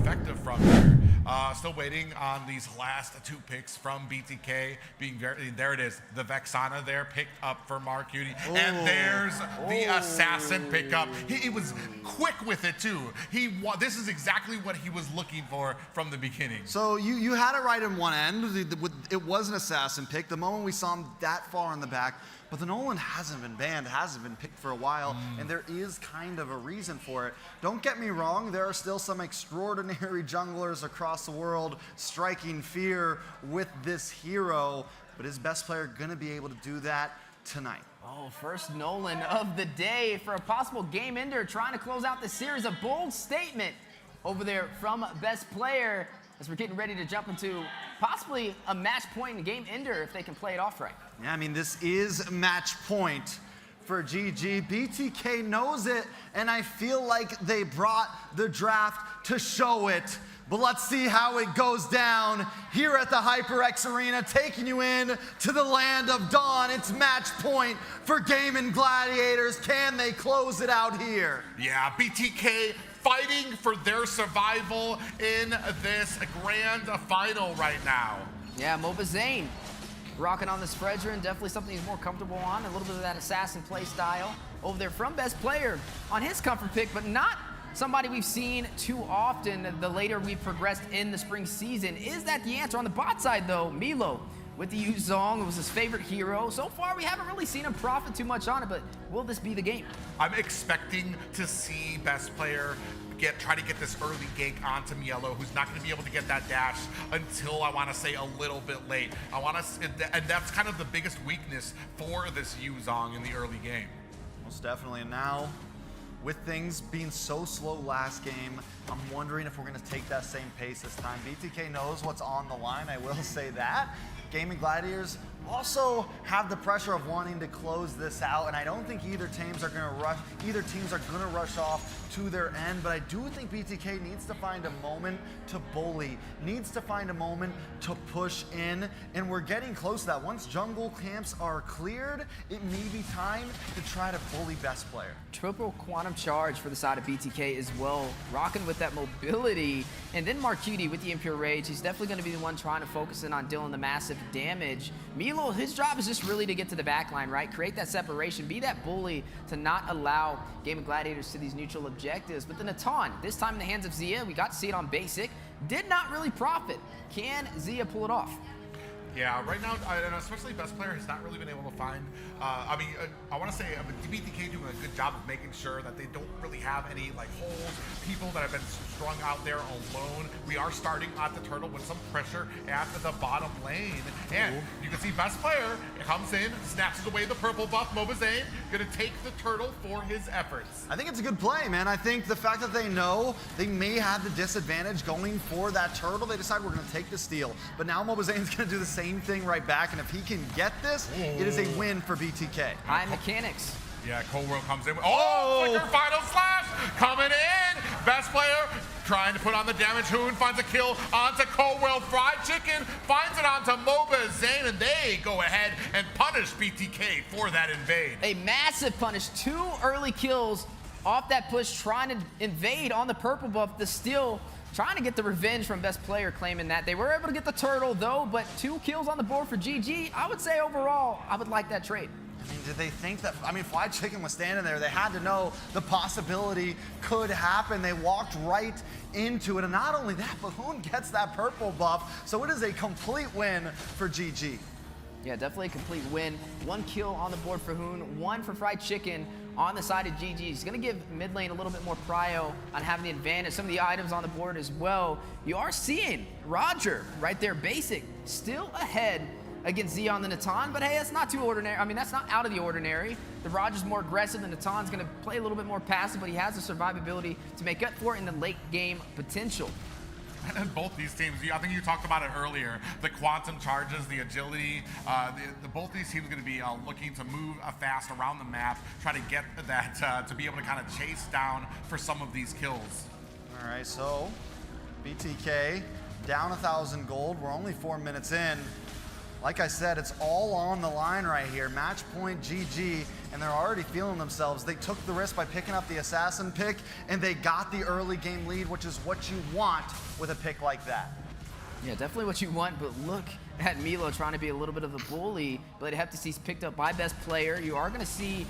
effective from here. Still waiting on these last 2 picks from BTK. There it is, the Vexana there picked up for Marcuti. And there's the Assassin pickup. He was quick with it too. This is exactly what he was looking for from the beginning. So you had it right in one end. It was an Assassin pick. The moment we saw him that far in the back, but the Nolan hasn't been banned, hasn't been picked for a while, and there is kind of a reason for it. Don't get me wrong, there are still some extraordinary junglers across the world striking fear with this hero, but is best player gonna be able to do that tonight? Oh, first Nolan of the day for a possible game ender, trying to close out the series. A bold statement over there from best player as we're getting ready to jump into possibly a match point and game ender if they can play it off right. Yeah, I mean, this is match point for GG. BTK knows it, and I feel like they brought the draft to show it. But let's see how it goes down here at the HyperX Arena, taking you in to the land of dawn. It's match point for Gaimin Gladiators. Can they close it out here? Yeah, BTK fighting for their survival in this grand final right now. Yeah, mlbb rocking on the Spreadrin, definitely something he's more comfortable on. A little bit of that assassin play style over there from best player on his comfort pick, but not somebody we've seen too often the later we've progressed in the spring season. Is that the answer? On the bot side though, Milo with the Yuzong, it was his favorite hero. So far we haven't really seen him profit too much on it, but will this be the game? I'm expecting to see best player try to get this early gank onto Mielo, who's not going to be able to get that dash until, I want to say, a little bit late. And that's kind of the biggest weakness for this Yuzong in the early game. Most definitely. And now, with things being so slow last game, I'm wondering if we're going to take that same pace this time. BTK knows what's on the line, I will say that. Gaimin Gladiators also have the pressure of wanting to close this out, and I don't think either teams are going to rush off to their end, but I do think BTK needs to find a moment to bully, needs to find a moment to push in, and we're getting close to that. Once jungle camps are cleared, it may be time to try to bully best player. Triple quantum charge for the side of BTK as well, rocking with that mobility, and then Marcuti with the Impure Rage. He's definitely going to be the one trying to focus in on dealing the massive damage. Milo, his job is just really to get to the back line, right? Create that separation, be that bully to not allow Gaimin Gladiators to these neutral objectives. But the Natan, this time in the hands of Zia, we got to see it on basic, did not really profit. Can Zia pull it off? Yeah, right now, and especially best player has not really been able to find, I want to say BTK doing a good job of making sure that they don't really have any like holes, people that have been strung out there alone. We are starting at the turtle with some pressure at the bottom lane. And you can see best player comes in, snatches away the purple buff. mlbb gonna take the turtle for his efforts. I think it's a good play, man. I think the fact that they know they may have the disadvantage going for that turtle, they decide we're gonna take the steal. But now mlbb gonna do the same thing right back, and if he can get this, it is a win for BTK. High mechanics. Yeah, Cold World comes in. Flicker final slash coming in. Best player trying to put on the damage. Hoon finds a kill onto Cold World. Fried Chicken finds it onto mlbb, and they go ahead and punish BTK for that invade. A massive punish. 2 early kills off that push, trying to invade on the purple buff. The steal, trying to get the revenge from best player, claiming that they were able to get the turtle though, but 2 kills on the board for GG. I would say overall, I would like that trade. I mean, did they think that, Fried Chicken was standing there. They had to know the possibility could happen. They walked right into it. And not only that, but Hoon gets that purple buff. So it is a complete win for GG. Yeah, definitely a complete win. 1 kill on the board for Hoon, 1 for Fried Chicken on the side of GG. He's going to give mid lane a little bit more prio on having the advantage. Some of the items on the board as well. You are seeing Roger right there, basic, still ahead against Zia on the Natan, but hey, that's not too ordinary. That's not out of the ordinary. The Roger's more aggressive, the Natan's going to play a little bit more passive, but he has the survivability to make up for it in the late game potential. And both these teams, I think you talked about it earlier, the quantum charges, the agility, both these teams are going to be looking to move fast around the map, try to get that, to be able to kind of chase down for some of these kills. All right, so BTK down 1,000 gold. We're only 4 minutes in. Like I said, it's all on the line right here. Match point GG, and they're already feeling themselves. They took the risk by picking up the assassin pick, and they got the early game lead, which is what you want with a pick like that. Yeah, definitely what you want, but look at Milo trying to be a little bit of the bully. But Heptacy's picked up by best player. You are going to see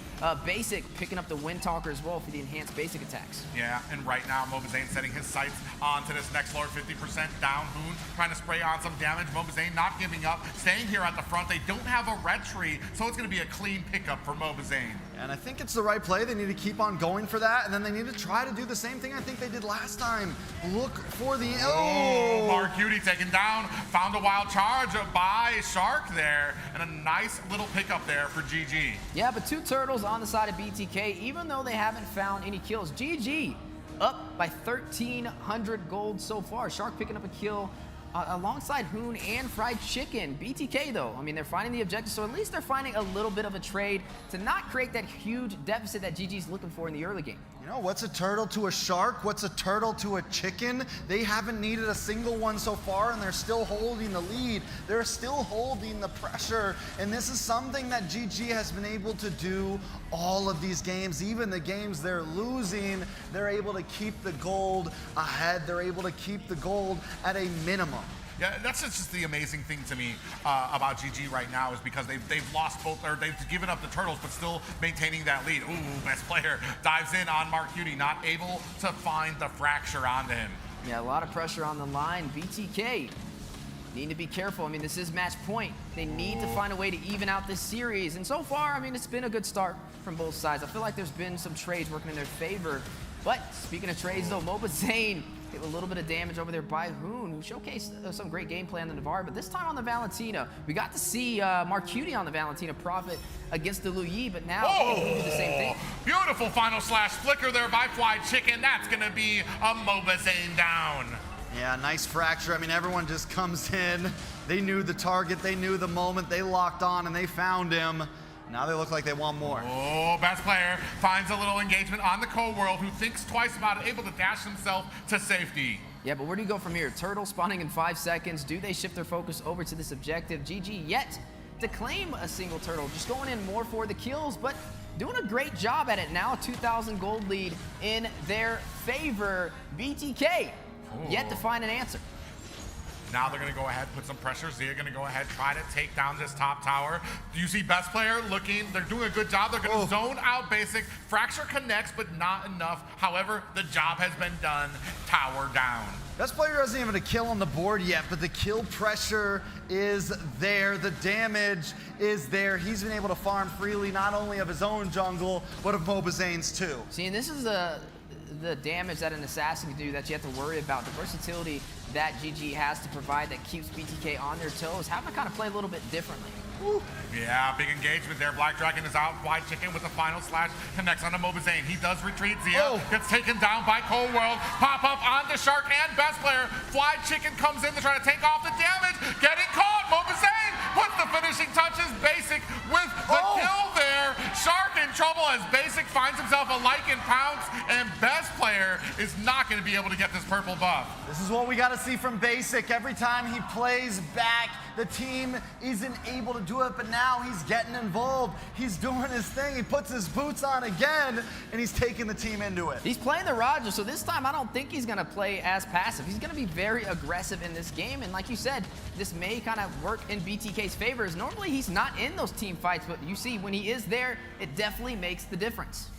Basic picking up the Wind Talker as well for the enhanced basic attacks. Yeah, and right now Mobazane setting his sights onto this next floor, 50% down. Hoon trying to spray on some damage. Mobazane not giving up, staying here at the front. They don't have a red tree, so it's going to be a clean pickup for Mobazane. And I think it's the right play. They need to keep on going for that, and then they need to try to do the same thing I think they did last time. Look for the... Oh, Mark Cutie taken down. Found a wild charge by Shark there, and a nice little pickup there for GG. Yeah, but 2 turtles on the side of BTK, even though they haven't found any kills. GG up by 1,300 gold so far. Shark picking up a kill alongside Hoon and Fried Chicken. BTK though, I mean, they're finding the objective, so at least they're finding a little bit of a trade to not create that huge deficit that GG's looking for in the early game. You know, what's a turtle to a shark? What's a turtle to a chicken? They haven't needed a single one so far, and they're still holding the lead. They're still holding the pressure, and this is something that GG has been able to do all of these games. Even the games they're losing, they're able to keep the gold ahead. They're able to keep the gold at a minimum. Yeah, that's just the amazing thing to me about GG right now, is because they've lost both, or they've given up the turtles, but still maintaining that lead. Ooh, best player dives in on Mark Cutie, not able to find the fracture onto him. Yeah, a lot of pressure on the line. BTK need to be careful. I mean, this is match point. They need to find a way to even out this series. And so far, I mean, it's been a good start from both sides. I feel like there's been some trades working in their favor. But speaking of trades, though, Mobazane hit a little bit of damage over there by Hoon, who showcased some great gameplay on the Navarre. But this time on the Valentina, we got to see Mark Cutie on the Valentina profit against the Luyi, but now they do the same thing. Beautiful final slash flicker there by Fried Chicken. That's going to be a Mobazane down. Yeah, nice fracture. I mean, everyone just comes in. They knew the target, they knew the moment, they locked on, and they found him. Now they look like they want more. Oh, best player finds a little engagement on the Co-World, who thinks twice about it, able to dash himself to safety. Yeah, but where do you go from here? Turtle spawning in 5 seconds. Do they shift their focus over to this objective? GG yet to claim a single turtle. Just going in more for the kills, but doing a great job at it now. A 2,000 gold lead in their favor. BTK yet to find an answer. Now they're going to go ahead, put some pressure. Zia going to go ahead, try to take down this top tower. Do you see best player looking? They're doing a good job. They're going to zone out basic. Fracture connects, but not enough. However, the job has been done. Tower down. Best player doesn't even have a kill on the board yet, but the kill pressure is there. The damage is there. He's been able to farm freely, not only of his own jungle, but of Mobazane's too. See, and this is the damage that an assassin can do that you have to worry about. The versatility that GG has to provide that keeps BTK on their toes. Having to kind of play a little bit differently. Woo. Yeah, big engagement there. Black Dragon is out. Fried Chicken with the final slash connects onto Mobazane. He does retreat. Zia gets taken down by Cold World. Pop up onto Shark and best player. Fried Chicken comes in to try to take off the damage. Getting caught. Mobazane puts the finishing touches. Basic with the kill there. Shark in trouble as Basic finds himself a Lycan pounce, and best player is not going to be able to get this purple buff. This is what we got to see from Basic. Every time he plays back, the team isn't able to do it, but now he's getting involved. He's doing his thing. He puts his boots on again, and he's taking the team into it. He's playing the Roger, so this time I don't think he's going to play as passive. He's going to be very aggressive in this game, and like you said, this may kind of work in BTK's favor, as normally he's not in those team fights, but you see when he is there, it definitely makes the difference.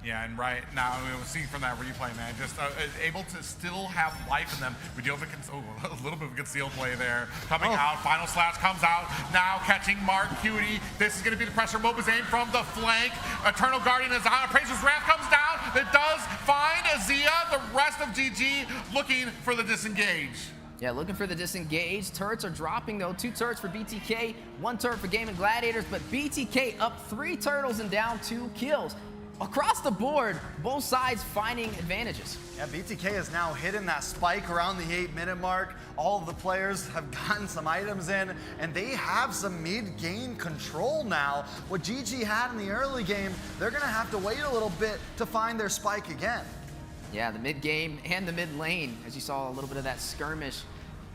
Yeah, and right now, we'll see from that replay, man, just able to still have life in them. We deal with a little bit of a concealed play there. Coming out, final slash comes out, now catching Mark Cutie. This is going to be the pressure. Mobazane from the flank. Eternal Guardian is out. Appraiser's Wrath comes down. It does find Zia. The rest of GG looking for the disengage. Yeah, looking for the disengage. Turrets are dropping, though. 2 turrets for BTK, 1 turret for Gaimin Gladiators, but BTK up 3 turtles and down 2 kills. Across the board, both sides finding advantages. Yeah, BTK has now hidden that spike around the 8-minute mark. All of the players have gotten some items in, and they have some mid-game control now. What GG had in the early game, they're going to have to wait a little bit to find their spike again. Yeah, the mid-game and the mid-lane, as you saw a little bit of that skirmish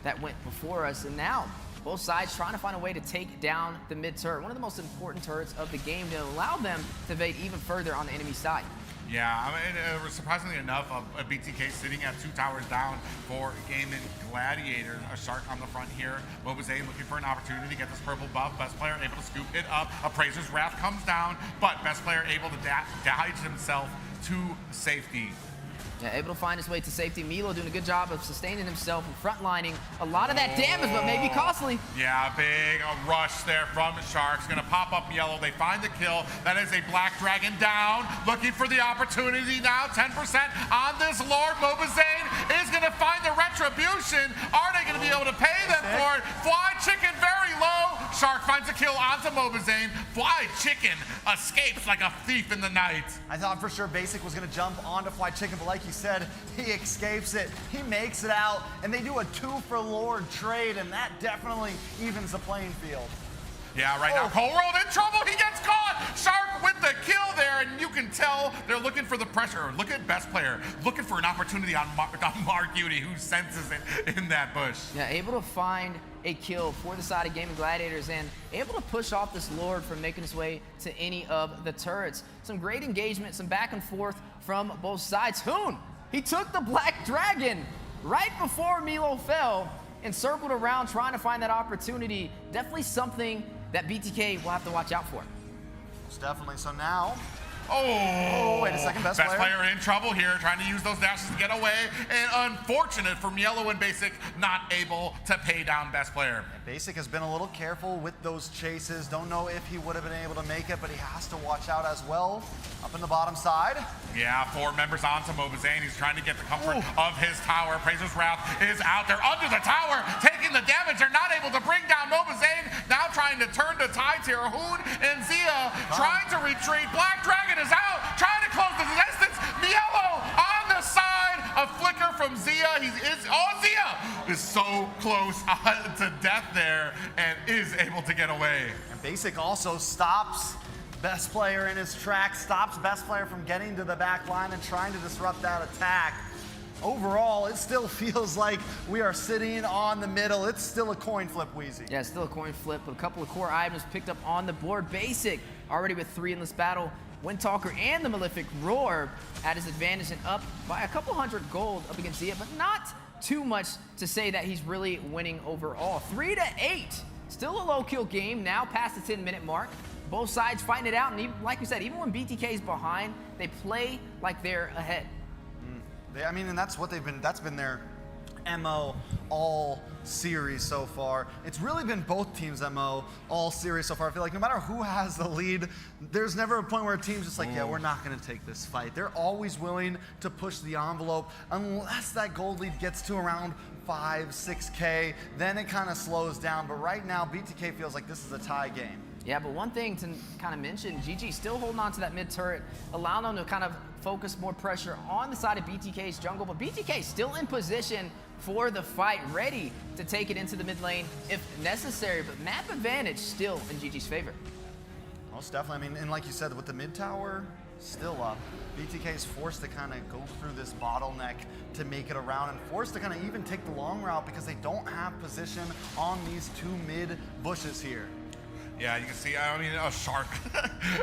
that went before us. And now, Both sides trying to find a way to take down the mid turret, one of the most important turrets of the game, to allow them to evade even further on the enemy side. Yeah, I mean, surprisingly enough, a BTK sitting at 2 towers down for Gaimin Gladiators. A Shark on the front here. mlbb looking for an opportunity to get this purple buff. Best player able to scoop it up. Appraiser's Wrath comes down, but best player able to dodge himself to safety. Yeah, able to find his way to safety. Milo doing a good job of sustaining himself and frontlining a lot of that damage, but maybe costly. Yeah, big rush there from Sharks. Gonna pop up yellow. They find the kill. That is a Black Dragon down. Looking for the opportunity now. 10% on this Lord. mlbb is gonna find the retribution. Are they gonna be able to pay them for it? Fly Chicken very low. Shark finds a kill onto mlbb. Fly Chicken escapes like a thief in the night. I thought for sure Basic was going to jump onto Fly Chicken, but like you said, he escapes it. He makes it out, and they do a 2 for Lord trade, and that definitely evens the playing field. Yeah, right now, Cole World in trouble. He gets caught. Shark with the kill there, and you can tell they're looking for the pressure. Look at best player, looking for an opportunity on Mark Udy, who senses it in that bush. Yeah, able to find a kill for the side of Gaimin Gladiators and able to push off this Lord from making his way to any of the turrets. Some great engagement, some back and forth from both sides. Hoon, he took the Black Dragon right before Milo fell and circled around trying to find that opportunity. Definitely something that BTK will have to watch out for. Most definitely. So now, wait a second. Best player in trouble here, trying to use those dashes to get away. And unfortunate from Yellow and Basic, not able to pay down best player. Basic has been a little careful with those chases. Don't know if he would have been able to make it, but he has to watch out as well. Up in the bottom side. Yeah, 4 members onto mlbb. He's trying to get the comfort of his tower. Appraiser's Wrath is out there under the tower, taking the damage. They're not able to bring down mlbb. Now trying to turn the tides here. Hoon and Zia trying to retreat. Black Dragon is out, trying to close the distance. Mielo on the side. A flicker from Zia. Zia is so close to death there and is able to get away. And Basic also stops best player in his track, stops best player from getting to the back line and trying to disrupt that attack. Overall, it still feels like we are sitting on the middle. It's still a coin flip, Wheezy. Yeah, still a coin flip. A couple of core items picked up on the board. Basic already with 3 in this battle. Windtalker and the Malefic Roar at his advantage and up by a couple hundred gold up against Zia, but not too much to say that he's really winning overall. 3-8. Still a low kill game now past the 10-minute mark. Both sides fighting it out, and even, like we said, even when BTK is behind, they play like they're ahead. And that's what that's been their MO all series so far. It's really been both teams' MO all series so far. I feel like no matter who has the lead, there's never a point where a team's just like, yeah, we're not going to take this fight. They're always willing to push the envelope unless that gold lead gets to around 5, 6K, then it kind of slows down. But right now, BTK feels like this is a tie game. Yeah, but one thing to kind of mention, GG still holding on to that mid turret, allowing them to kind of focus more pressure on the side of BTK's jungle, but BTK still in position for the fight, ready to take it into the mid lane if necessary, but map advantage still in GG's favor. Most definitely. And like you said, with the mid tower still up, BTK is forced to kind of go through this bottleneck to make it around and forced to kind of even take the long route because they don't have position on these 2 mid bushes here. Yeah, you can see, a Shark,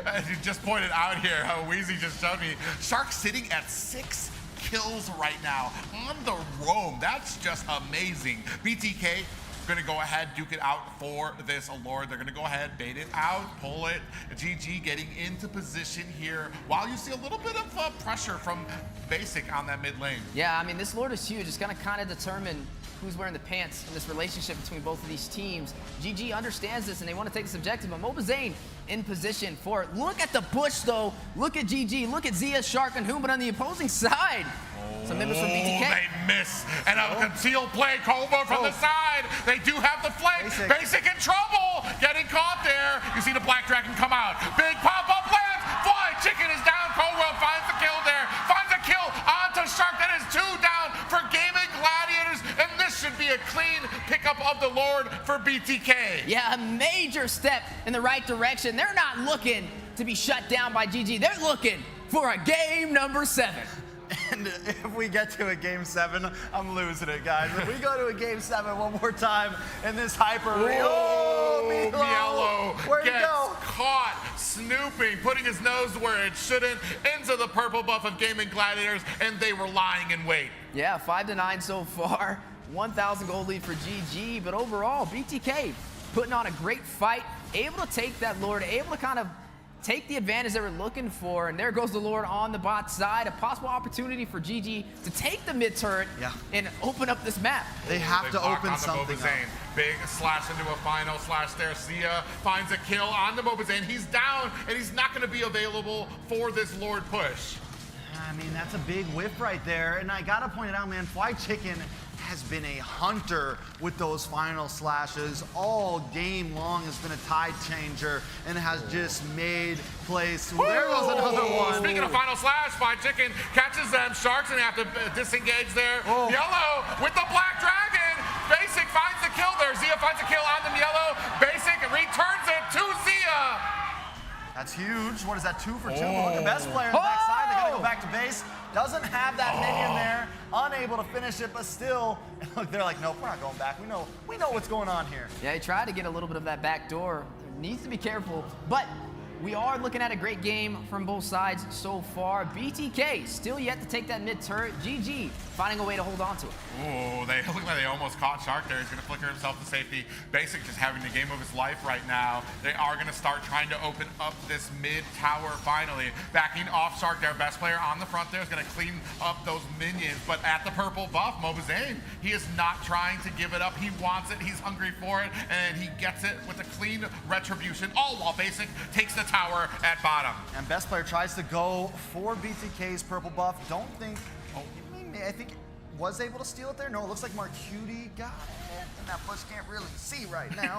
as you just pointed out here, how Wheezy just showed me, Shark sitting at 6 kills right now on the roam. That's just amazing. BTK gonna go ahead, duke it out for this Lord. They're gonna go ahead, bait it out, pull it. GG getting into position here while you see a little bit of pressure from Basic on that mid lane. Yeah, this Lord is huge. It's gonna kind of determine who's wearing the pants in this relationship between both of these teams. GG understands this and they want to take this objective, but mlbb in position for it. Look at the bush though. Look at GG. Look at Zia, Shark, and Hoon, but on the opposing side, some members from BTK. They miss. And a concealed play, Cobra from the side. They do have the flank. Basic in trouble. Getting caught there. You see the Black Dragon come out. Big pop-up lands. Fly Chicken is down. Cobra finds the kill there. Finds a kill onto Shark. That is 2 down for Gaimin Gladiators. And this should be a clean pickup of the Lord for BTK. Yeah, a major step in the right direction. They're not looking to be shut down by GG. They're looking for a game number 7. And if we get to a Game 7, I'm losing it, guys. If we go to a Game 7 one more time in this hyper ring, Mielo where'd he gets go? caught snooping, putting his nose where it shouldn't, into the purple buff of Gaimin Gladiators, and they were lying in wait. Yeah, 5-9 so far. 1,000 gold lead for GG, but overall, BTK putting on a great fight, able to take that Lord, able to kind of take the advantage they were looking for, and there goes the Lord on the bot side. A possible opportunity for GG to take the mid turret and open up this map. They have to open something up. Big slash into a final slash there. Sia finds a kill on the Mobazane. He's down, and he's not going to be available for this Lord push. I mean, that's a big whiff right there. And I got to point it out, man, FlyChicken has been a hunter with those final slashes all game long, has been a tide changer and has just made plays. There goes another one. Speaking of final slash, FlyChicken catches them. Sharks and have to disengage there. Yellow with the Black Dragon. Basic finds the kill there. Zia finds a kill on them. Yellow. Basic returns it to Zia. That's huge. What is that, 2 for 2? But look at best player on the backside. They're going to go back to base. Doesn't have that minion there. Unable to finish it, but still, look, they're like, nope, we're not going back. We know what's going on here. Yeah, he tried to get a little bit of that back door. Needs to be careful, but we are looking at a great game from both sides so far. BTK still yet to take that mid turret. GG finding a way to hold on to it. Oh, they look like they almost caught Shark there. He's going to flicker himself to safety. Basic just having the game of his life right now. They are going to start trying to open up this mid tower finally. Backing off Shark there. Best player on the front there is going to clean up those minions. But at the purple buff, Mobazane, he is not trying to give it up. He wants it. He's hungry for it. And he gets it with a clean retribution. All while Basic takes the tower at bottom. And best player tries to go for BTK's purple buff. Don't think, I think was able to steal it there. No, it looks like Marcutie got it. And that bush can't really see right now.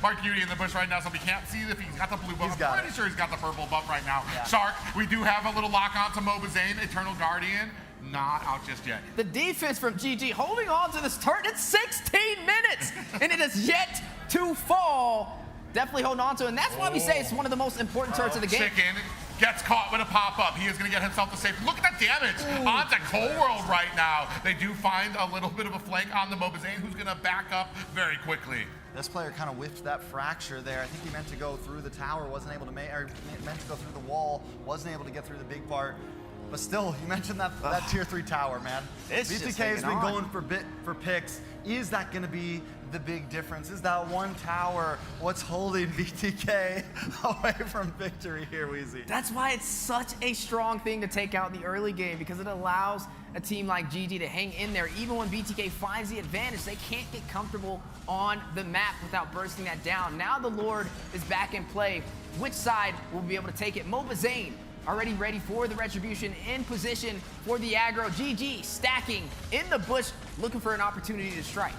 Marcutie in the bush right now, so we can't see if he's got the blue buff. I'm pretty sure he's got the purple buff right now. Yeah. Shark, we do have a little lock on to Mobazane, Eternal Guardian. Not out just yet. The defense from GG holding on to this turret. It's 16 minutes, and it is yet to fall. Definitely holding on to it, and that's why we say it's one of the most important turrets of the game. Chicken gets caught with a pop-up. He is going to get himself to safety. Look at that damage onto Cold World right now. They do find a little bit of a flank on the Mobazane, who's going to back up very quickly. This player kind of whiffed that fracture there. I think he meant to go through the tower, wasn't able to make, or meant to go through the wall, wasn't able to get through the big part. But still, you mentioned that tier 3 tower, man. BTK has been going for picks. Is that going to be the big difference? Is that one tower what's holding BTK away from victory here, Weezy? That's why it's such a strong thing to take out in the early game, because it allows a team like GG to hang in there. Even when BTK finds the advantage, they can't get comfortable on the map without bursting that down. Now the Lord is back in play. Which side will be able to take it? Mobazane already ready for the retribution, in position for the aggro. GG stacking in the bush, looking for an opportunity to strike.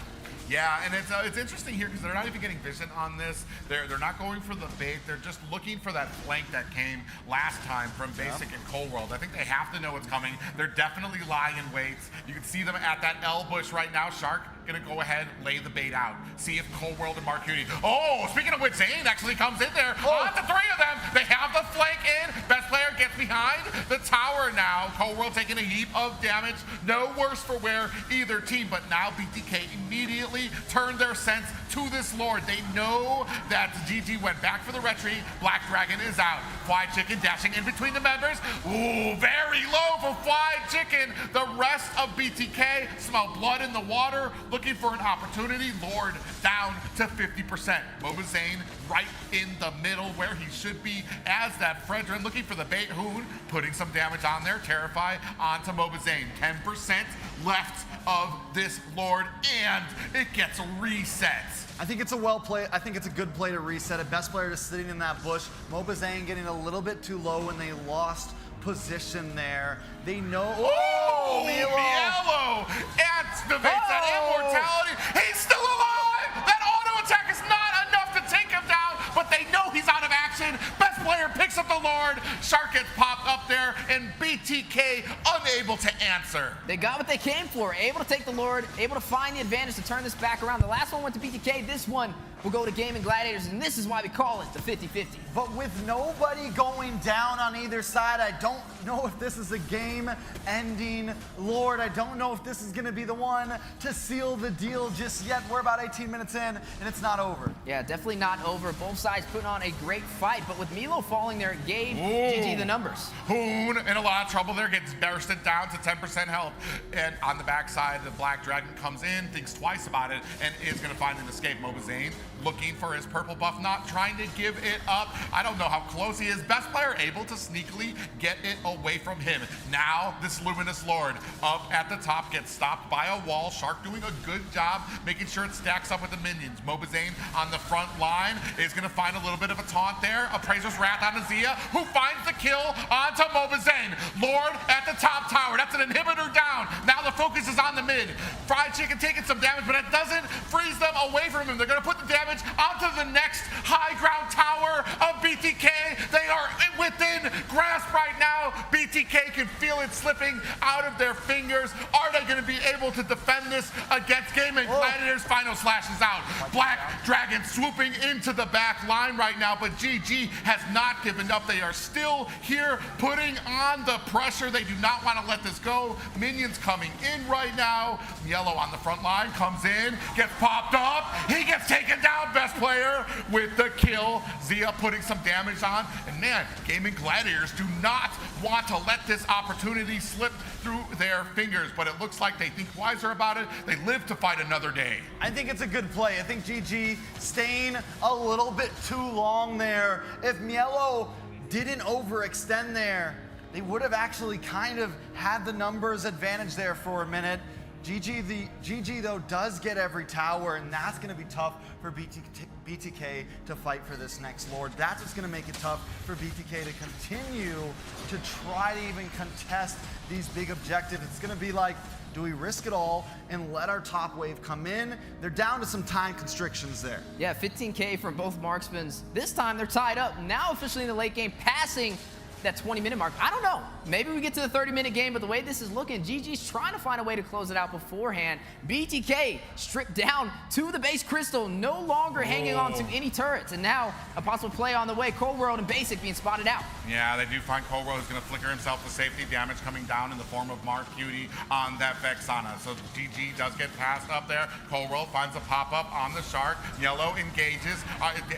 Yeah, and it's interesting here because they're not even getting vision on this. They're not going for the bait. They're just looking for that flank that came last time from Basic and Cold World. I think they have to know what's coming. They're definitely lying in wait. You can see them at that L bush right now. Shark gonna go ahead, lay the bait out. See if Cold World and Marcutie. Oh, speaking of which, Zane actually comes in there. On the 3 of them. They have the flank in. Best player gets behind the tower now. Cold World taking a heap of damage. No worse for wear either team, but now BTK immediately turned their sense to this Lord. They know that GG went back for the retreat. Black Dragon is out. FlyChicken dashing in between the members. Ooh, very low for FlyChicken. The rest of BTK smell blood in the water, looking for an opportunity. Lord down to 50%. Mobazane right in the middle where he should be as that Fredrin, looking for the bait. Hoon putting some damage on there. Terrify onto Mobazane. 10% left of this Lord, and it gets reset. I think it's a well play. I think it's a good play to reset it. Best player just sitting in that bush. Mobazane getting a little bit too low when they lost position there. They know. Oh, Mielo activates that immortality. He's still alive. That auto attack is not enough to take him down, but they know he's out of action. Best player picks up the Lord. Shark gets popped up there, and BTK unable to answer. They got what they came for. Able to take the Lord, able to find the advantage to turn this back around. The last one went to BTK. This one will go to Gaimin Gladiators, and this is why we call it the 50-50. But with nobody going down on either side, I don't know if this is a game-ending Lord. I don't know if this is going to be the one to seal the deal just yet. We're about 18 minutes in, and it's not over. Yeah, definitely not over. Both sides putting on a great fight, but with Milo falling there, it gave GG the numbers. Hoon in a lot of trouble there, gets bursted down to 10% health. And on the backside, the Black Dragon comes in, thinks twice about it, and is going to find an escape. Mobazane looking for his purple buff, not trying to give it up. I don't know how close he is. Best player able to sneakily get it away from him. Now this Luminous Lord up at the top gets stopped by a wall. Shark doing a good job making sure it stacks up with the minions. Mobazane on the front line is going to find a little bit of a taunt there. Appraiser's Wrath on Azia, who finds the kill onto Mobazane. Lord at the top tower. That's an inhibitor down. Now the focus is on the mid. Fried Chicken taking some damage, but it doesn't freeze them away from him. They're going to put the damage onto the next high ground tower of BTK. They are within grasp right now. BTK can feel it slipping out of their fingers. Are they going to be able to defend this against Gaimin Gladiators? Final slash is out. Black Dragon swooping into the back line right now, but GG has not given up. They are still here putting on the pressure. They do not want to let this go. Minions coming in right now. Yellow on the front line comes in, gets popped up. He gets taken down. Best player with the kill. Zia putting some damage on. And man, Gaimin Gladiators do not want to let this opportunity slip through their fingers, but it looks like they think wiser about it. They live to fight another day. I think it's a good play. I think GG staying a little bit too long there. If Mielo didn't overextend there, they would have actually kind of had the numbers advantage there for a minute. GG though does get every tower, and that's going to be tough for BTK to fight for this next Lord. That's what's going to make it tough for BTK to continue to try to even contest these big objectives. It's going to be like, do we risk it all and let our top wave come in? They're down to some time constrictions there. Yeah, 15K from both marksmen. This time they're tied up. Now officially in the late game, passing that 20-minute mark. I don't know. Maybe we get to the 30-minute game, but the way this is looking, GG's trying to find a way to close it out beforehand. BTK stripped down to the base crystal, no longer hanging on to any turrets, and now a possible play on the way. Cold World and Basic being spotted out. Yeah, they do find Cold World, who's going to flicker himself to safety. Damage coming down in the form of Mark Cutie on that Vexana. So GG does get passed up there. Cold World finds a pop-up on the Shark. Yellow engages,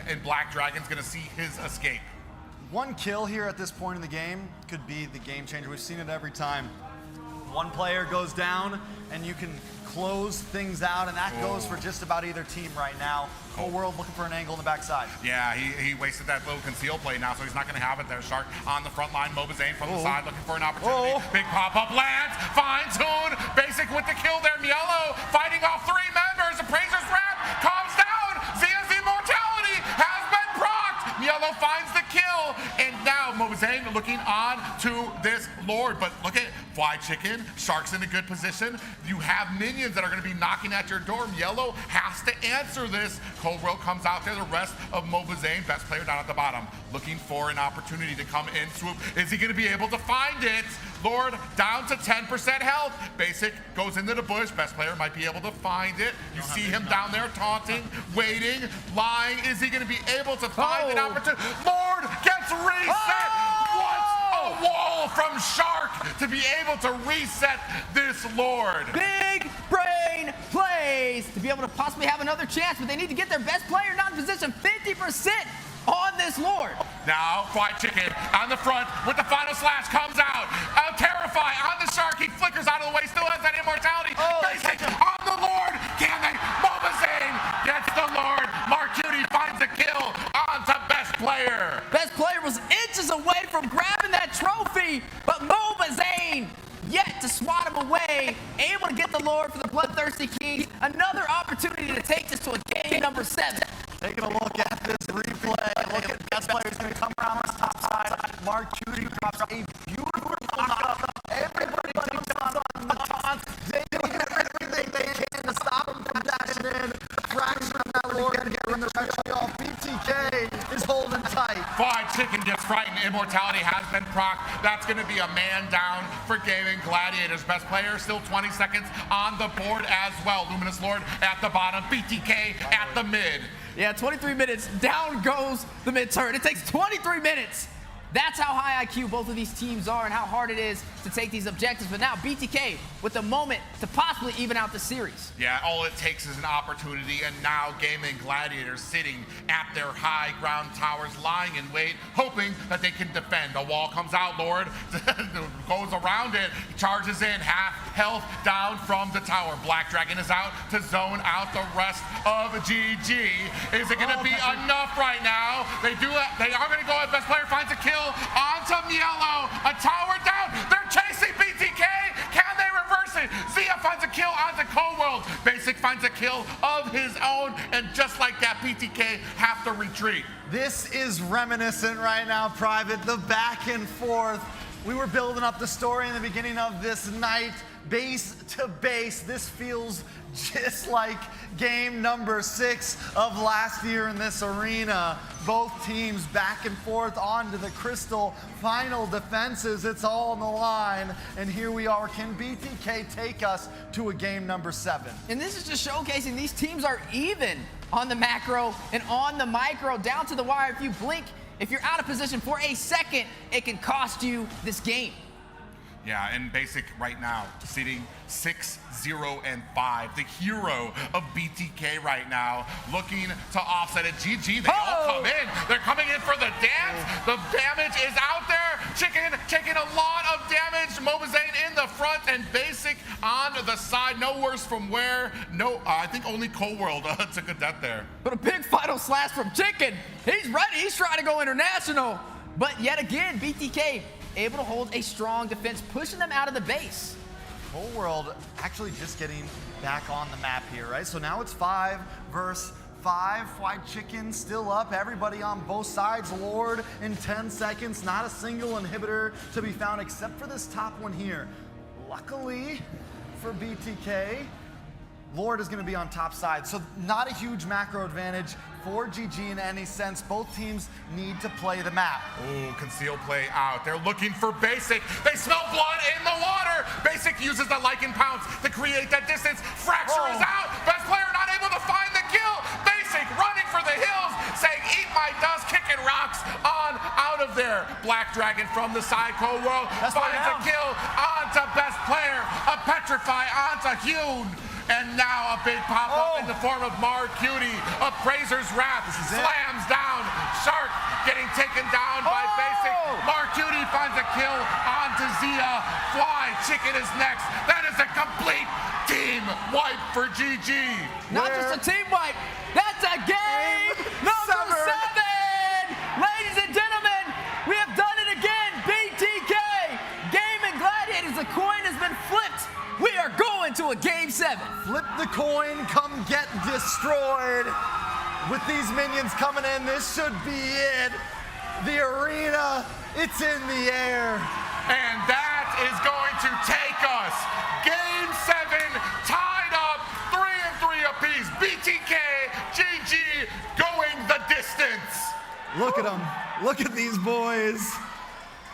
and Black Dragon's going to see his escape. One kill here at this point in the game could be the game changer. We've seen it every time. One player goes down and you can close things out, and that goes for just about either team right now. Cold World looking for an angle in the backside. Yeah, he wasted that little conceal play now, so he's not going to have it there. Shark on the front line. Mobazane from the side looking for an opportunity. Big pop-up lands. Finds Hoon. Basic with the kill there. Mielo fighting off three members. Appraiser's Wrath comes down. Zia's immortality has been procced. Mielo finds the kill, and now Mobazane looking on to this Lord. But look at Fly Chicken. Shark's in a good position. You have minions that are going to be knocking at your door. Yellow has to answer this. Cold World comes out there. The rest of Mobazane, best player down at the bottom, looking for an opportunity to come in, swoop. Is he going to be able to find it? Lord down to 10% health. Basic goes into the bush. Best player might be able to find it. You see him down there taunting, waiting, lying. Is he going to be able to find an opportunity? Lord gets reset. What's a wall from Shark to be able to reset this Lord? Big brain plays to be able to possibly have another chance, but they need to get their best player not in position. 50% on this Lord. Now, Fried Chicken on the front with the final slash comes out. Terrify on the Shark. He flickers out of the way. Still has that immortality. Basic on the Lord. Can they? Mobazane gets the Lord. Mark Cutie finds the kill on to best player. Best player was inches away from grabbing that trophy, but Mobazane yet to swat him away, able to get the Lord for the Bloodthirsty Kings. Another opportunity to take this to a game number 7. Taking a look at this replay. Look at best player's going to come around this top side. Mark Cutie drops a beautiful knock. Everybody jumps on the taunt. They do everything they can to stop him from dashing in. Fraction of that Lord going to get rid of the pressure off. BTK is holding tight. Fried Chicken gets frightened. Immortality has been procced. That's going to be a man down for Gaimin Gladiators. Best player, still 20 seconds on the board as well. Luminous Lord at the bottom. BTK at the mid. Yeah, 23 minutes. Down goes the mid turret. It takes 23 minutes. That's how high IQ both of these teams are and how hard it is to take these objectives. But now BTK with the moment to possibly even out the series. Yeah, all it takes is an opportunity, and now Gaimin Gladiators sitting at their high ground towers, lying in wait, hoping that they can defend. The wall comes out, Lord goes around it, charges in, half health down from the tower. Black Dragon is out to zone out the rest of GG. Is it going to be enough right now? They are going to go. Best player finds a kill onto Mielo. A tower down. They're chasing BTK. Can they reverse it? Zia finds a kill onto Cold. Basic finds a kill of his own, and just like that, BTK have to retreat. This is reminiscent right now, Private. The back and forth. We were building up the story in the beginning of this night. Base to base, this feels just like game number 6 of last year in this arena. Both teams back and forth onto the crystal. Final defenses, it's all on the line. And here we are. Can BTK take us to a game number 7? And this is just showcasing these teams are even on the macro and on the micro, down to the wire. If you blink, if you're out of position for a second, it can cost you this game. Yeah, and Basic right now sitting 6-0-5. The hero of BTK right now, looking to offset it. GG, they all come in. They're coming in for the dance. The damage is out there. Chicken taking a lot of damage. Mobazane in the front, and Basic on the side. No worse from where. No, I think only Cold World took a death there. But a big final slash from Chicken. He's ready. He's trying to go international. But yet again, BTK able to hold a strong defense, pushing them out of the base. Whole world actually just getting back on the map here, right? So now it's 5 versus 5. Fried Chicken still up. Everybody on both sides. Lord in 10 seconds. Not a single inhibitor to be found except for this top one here. Luckily for BTK, Lord is going to be on top side, so not a huge macro advantage for GG in any sense. Both teams need to play the map. Ooh, conceal play out. They're looking for Basic. They smell blood in the water. Basic uses the Lycan Pounce to create that distance. Fracture is out. Best player not able to find the kill. Basic running for the hills, saying, "Eat my dust," kicking rocks on out of there. Black Dragon from the side, Cold World finds a kill onto Best Player. A Petrify onto Hune. And now a big pop-up in the form of Mar Cutie. Appraiser's Wrath slams down. Shark getting taken down by Basic. Mar Cutie finds a kill onto Zia. Fly Chicken is next. That is a complete team wipe for GG. Not just a team wipe, that's a game number 7. Ladies and gentlemen, we have done it again. BTK, Gaimin Gladiators, the coin has been flipped. We are going to a game 7. Flip the coin, come get destroyed. With these minions coming in, this should be it. The arena, it's in the air. And that is going to take us. Game 7, tied up, 3-3 apiece. BTK, GG, going the distance. Look at them. Look at these boys.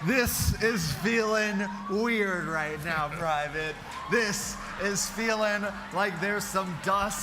This is feeling weird right now, Private. This is feeling like there's some dust